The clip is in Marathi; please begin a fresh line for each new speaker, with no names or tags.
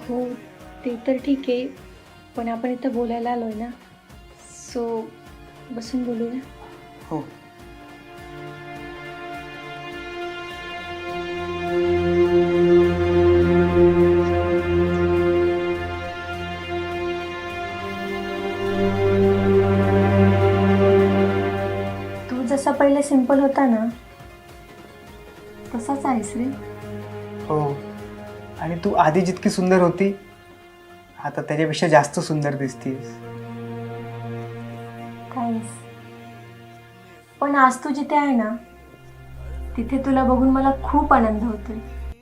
हो, ते तर ठीक आहे. पण आपण इथं बोलायला आलोय ना, सो बसून बोलूया.
हो.
तू जसा पहिले सिंपल होता ना, तसाच आहेस रे.
हो. आणि तू आधी जितकी सुंदर होती, आता त्याच्यापेक्षा जास्त सुंदर दिसतीयस.
थँक्स. पण आज तू जिथे आहे ना, तिथे तुला बघून मला खूप आनंद होतोय.